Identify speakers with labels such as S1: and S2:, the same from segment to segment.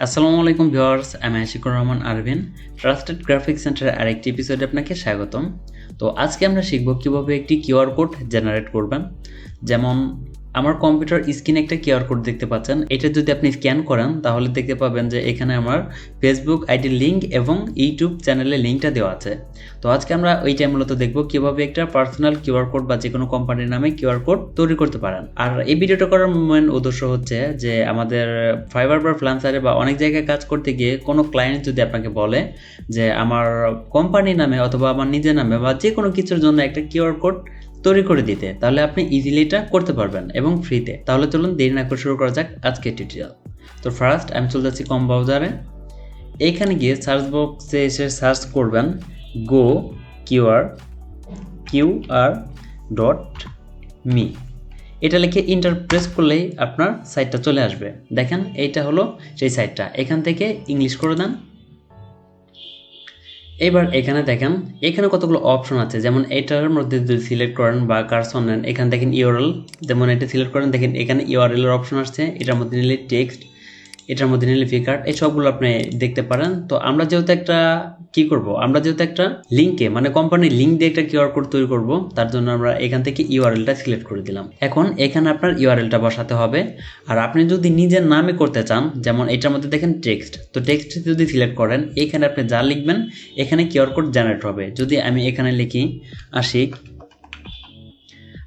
S1: আসসালামু আলাইকুম ভিউয়ার্স, আমি আশিকুর রহমান আরভিন। ট্রাস্টেড গ্রাফিক সেন্টারের আরেকটি এপিসোডে আপনাকে স্বাগতম। তো আজকে আমরা শিখব কিভাবে একটি কিউআর কোড জেনারেট করবেন। যেমন আমার কম্পিউটার স্ক্রিনে একটা কিউআর কোড দেখতে পাচ্ছেন। এটা যদি আপনি স্ক্যান করেন তাহলে দেখতে পাবেন যে এখানে আমার ফেসবুক আইডির লিঙ্ক এবং ইউটিউব চ্যানেলের লিঙ্কটা দেওয়া আছে। তো আজকে আমরা ওইটাই মূলত দেখব কিভাবে একটা পার্সোনাল কিউআর কোড বা যে কোনো কোম্পানির নামে কিউআর কোড তৈরি করতে পারেন। আর এই ভিডিওটা করার মেন উদ্দেশ্য হচ্ছে যে আমাদের ফাইবার বা ফ্রিল্যান্সারে বা অনেক জায়গায় কাজ করতে গিয়ে কোনো ক্লায়েন্ট যদি আপনাকে বলে যে আমার কোম্পানি নামে অথবা আমার নিজের নামে বা যে কোনো কিছুর জন্য একটা কিউআর কোড তৈরি করে দিতে, তাহলে আপনি ইজিলি এটা করতে পারবেন এবং ফ্রিতে। তাহলে চলুন দেরি না করে শুরু করা যাক আজকের টিউটোরিয়াল। তো ফার্স্ট আমি চলে যাচ্ছি কম ব্রাউজারে। এইখানে গিয়ে সার্চ বক্সে এসে সার্চ করবেন গো কিউআর ডট মি। এটা লিখে ইন্টার প্রেস করলেই আপনার সাইটটা চলে আসবে। দেখেন এইটা হলো সেই সাইটটা। এখান থেকে ইংলিশ করে দেন। এবার এখানে দেখেন এখানে কতগুলো অপশন আছে, যেমন এটার মধ্যে যদি সিলেক্ট করেন বা কারসন নেন, এখানে দেখেন ইউআরএল, যেমন এটা সিলেক্ট করেন, দেখেন এখানে ইউআরএল এর অপশন আসছে। এটার মধ্যে নিলে টেক্সট, এটার মধ্যে নিলে ফিকার্ট, এই সবগুলো আপনি দেখতে পারেন। তো আমরা যেহেতু একটা আমরা যেহেতু একটা লিঙ্কে মানে কোম্পানির লিঙ্ক দিয়ে একটা কিউআর কোড তৈরি করব, তার জন্য আমরা এখান থেকে ইউআরএলটা সিলেক্ট করে দিলাম। এখন এখানে আপনার ইউআরএলটা বসাতে হবে। আর আপনি যদি নিজের নামে করতে চান, যেমন এটার মধ্যে দেখেন টেক্সট, তো টেক্সট যদি সিলেক্ট করেন এখানে আপনি যা লিখবেন এখানে কিউআর কোড জেনারেট হবে। যদি আমি এখানে লিখি আশিক,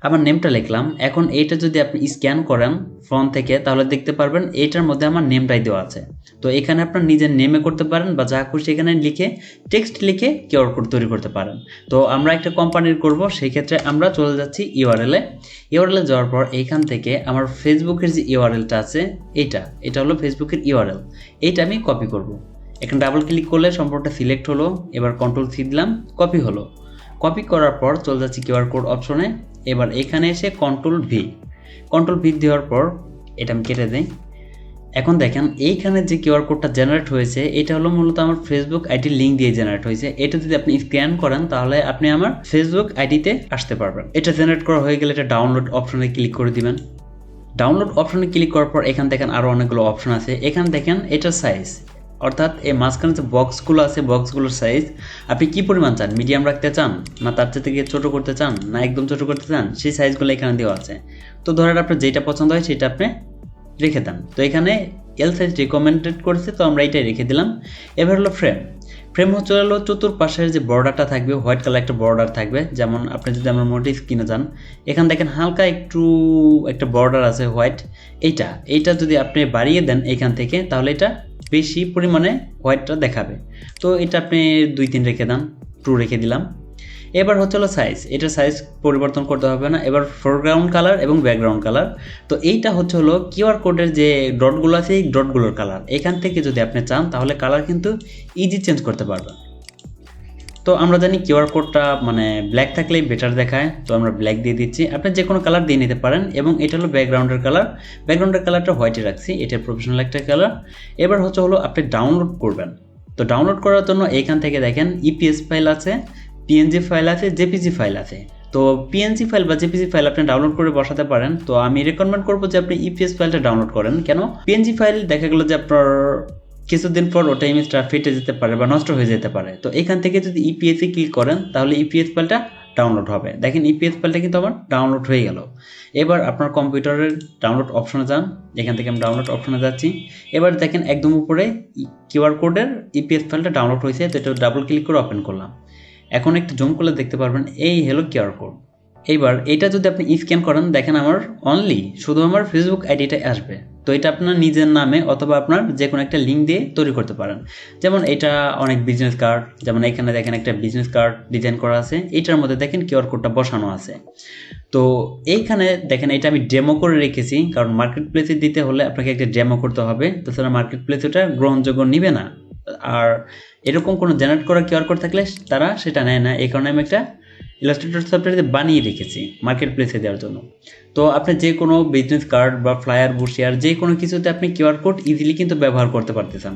S1: আমার নেমটা লিখলাম। এখন এইটা যদি আপনি স্ক্যান করেন ফোন থেকে তাহলে দেখতে পারবেন এইটার মধ্যে আমার নেমটাই দেওয়া আছে। তো এখানে আপনার নিজের নেমে করতে পারেন বা যা খুশি এখানে লিখে টেক্সট লিখে কিউআর কোড তৈরি করতে পারেন। তো আমরা একটা কোম্পানির করব, সেই ক্ষেত্রে আমরা চলে যাচ্ছি ইউআরএলে যাওয়ার পর এইখান থেকে আমার ফেসবুকের যে ইউআরএলটা আছে এটা হলো ফেসবুকের ইউআরএল। এইটা আমি কপি করব। এখানে ডাবল ক্লিক করলে সম্পূর্ণটা সিলেক্ট হলো। এবার কন্ট্রোল সি দিলাম, কপি হলো। কপি করার পর চলে যাচ্ছি কিউআর কোড অপশনে। এবার এখানে এসে কন্ট্রোল ভি দেওয়ার পর এটা আমি কেটে দিই। এখন দেখেন এইখানে যে কিউআর কোডটা জেনারেট হয়েছে এটা হলো মূলত আমার ফেসবুক আইডির লিঙ্ক দিয়ে জেনারেট হয়েছে। এটা যদি আপনি স্ক্যান করেন তাহলে আপনি আমার ফেসবুক আইডিতে আসতে পারবেন। এটা জেনারেট করা হয়ে গেলে এটা ডাউনলোড অপশনে ক্লিক করে দিবেন। ডাউনলোড অপশনে ক্লিক করার পর এখানে দেখেন আরও অনেকগুলো অপশন আছে। এখানে দেখেন এটার সাইজ, অর্থাৎ এই মাঝখানে যে বক্সগুলো আছে বক্সগুলোর সাইজ আপনি কি পরিমাণ চান, মিডিয়াম রাখতে চান না তার থেকে ছোটো করতে চান না একদম ছোটো করতে চান, সেই সাইজগুলো এখানে দেওয়া আছে। তো ধরেন আপনার যেটা পছন্দ হয় সেটা আপনি রেখে দেন। তো এখানে এল সাইজ রিকমেন্ডেড করেছে, তো আমরা এটাই রেখে দিলাম। এবার হলো ফ্রেম হচ্ছে হলো চতুর্পাশের যে বর্ডারটা থাকবে, হোয়াইট কালার একটা বর্ডার থাকবে। যেমন আপনি যদি আমরা মোটিভ কিনে যান, এখানে দেখেন হালকা একটা বর্ডার আছে হোয়াইট। এইটা যদি আপনি বাড়িয়ে দেন এখান থেকে তাহলে এটা বেশি পরিমাণে হোয়াইটটা দেখাবে। তো এটা আপনি 2-3 রেখে দেন, 2 রেখে দিলাম। এবার হচ্ছে হলো সাইজ, এটা সাইজ পরিবর্তন করতে হবে না। এবার ফোরগ্রাউন্ড কালার এবং ব্যাকগ্রাউন্ড কালার, তো এইটা হচ্ছে হলো কিউআর কোডের যে ডটগুলো আছে এই ডটগুলোর কালার। এখান থেকে যদি আপনি চান তাহলে কালার কিন্তু ইজি চেঞ্জ করতে পারবেন। তো আমরা জানি কিউআর কোডটা মানে ব্ল্যাক থাকলেই বেটার দেখায়, তো আমরা ব্ল্যাক দিয়ে দিচ্ছি। আপনি যে কোনো কালার দিয়ে নিতে পারেন। এবং এটা হলো ব্যাকগ্রাউন্ডের কালারটা হোয়াইটে রাখছি, এটা প্রফেশনাল একটা কালার। এবার হচ্ছে হলো আপনি ডাউনলোড করবেন। তো ডাউনলোড করার জন্য এখান থেকে দেখেন ইপিএস ফাইল আছে, পিএনজি ফাইল আছে, জেপিজি ফাইল আছে। তো পিএনজি ফাইল বা জেপিজি ফাইল আপনি ডাউনলোড করে বসাতে পারেন। তো আমি রেকমেন্ড করবো যে আপনি ইপিএস ফাইলটা ডাউনলোড করেন। কেন, পিএনজি ফাইল দেখা গেলো যে আপনার কিছুদিন পর ওটা ইমেজটা ফেটে যেতে পারে বা নষ্ট হয়ে যেতে পারে। তো এখান থেকে যদি ইপিএসে ক্লিক করেন তাহলে ইপিএস ফাইলটা ডাউনলোড হবে। দেখেন ইপিএস ফাইলটা কিন্তু আমার ডাউনলোড হয়ে গেল। এবার আপনার কম্পিউটারের ডাউনলোড অপশনে যান, এখান থেকে আমি ডাউনলোড অপশনে যাচ্ছি। এবার দেখেন একদম উপরে কিউআর কোডের ইপিএস ফাইলটা ডাউনলোড হয়েছে, তো এটা ডাবল ক্লিক করে ওপেন করলাম। এখন একটু জুম করলে দেখতে পারবেন এই হলো কিউআর কোড। এইবার এটা যদি আপনি স্ক্যান করেন দেখেন আমার শুধু আমার ফেসবুক আইডিটাই আসবে। তো এটা আপনার নিজের নামে অথবা আপনার যে কোনো একটা লিঙ্ক দিয়ে তৈরি করতে পারেন। যেমন এটা অনেক বিজনেস কার্ড, যেমন এখানে দেখেন একটা বিজনেস কার্ড ডিজাইন করা আছে, এটার মধ্যে দেখেন কিউআর কোডটা বসানো আছে। তো এইখানে দেখেন এটা আমি ডেমো করে রেখেছি, কারণ মার্কেট প্লেসে দিতে হলে আপনাকে একটা ডেমো করতে হবে, তাছাড়া মার্কেট প্লেস ওটা গ্রহণযোগ্য নিবে না। আর এরকম কোনো জেনারেট করা কিউআর কোড থাকলে তারা সেটা নেয় না। এই কারণে আমি একটা ইলাস্ট্রেটর সফটওয়্যারে বানিয়ে রেখেছি মার্কেট প্লেসে দেওয়ার জন্য। তো আপনি যে কোনো বিজনেস কার্ড বা ফ্লায়ার ব্রোশিয়ার যে কোনো কিছুতে আপনি কিউআর কোড ইজিলি কিন্তু ব্যবহার করতে পারতেছেন।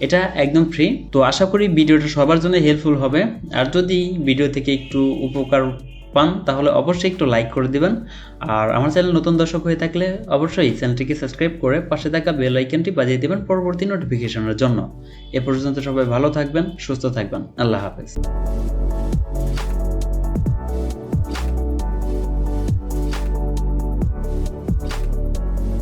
S1: এটা একদম ফ্রি। তো আশা করি ভিডিওটা সবার জন্য হেল্পফুল হবে। আর যদি ভিডিও থেকে একটু উপকার পান তাহলে অবশ্যই একটু লাইক করে দিবেন। আর আমার চ্যানেল নতুন দর্শক হয়ে থাকলে অবশ্যই চ্যানেলটিকে সাবস্ক্রাইব করে পাশে থাকা বেল আইকনটি বাজিয়ে দিবেন পরবর্তী নোটিফিকেশনের জন্য। এ পর্যন্ত সবাই ভালো থাকবেন, সুস্থ থাকবেন। আল্লাহ হাফেজ।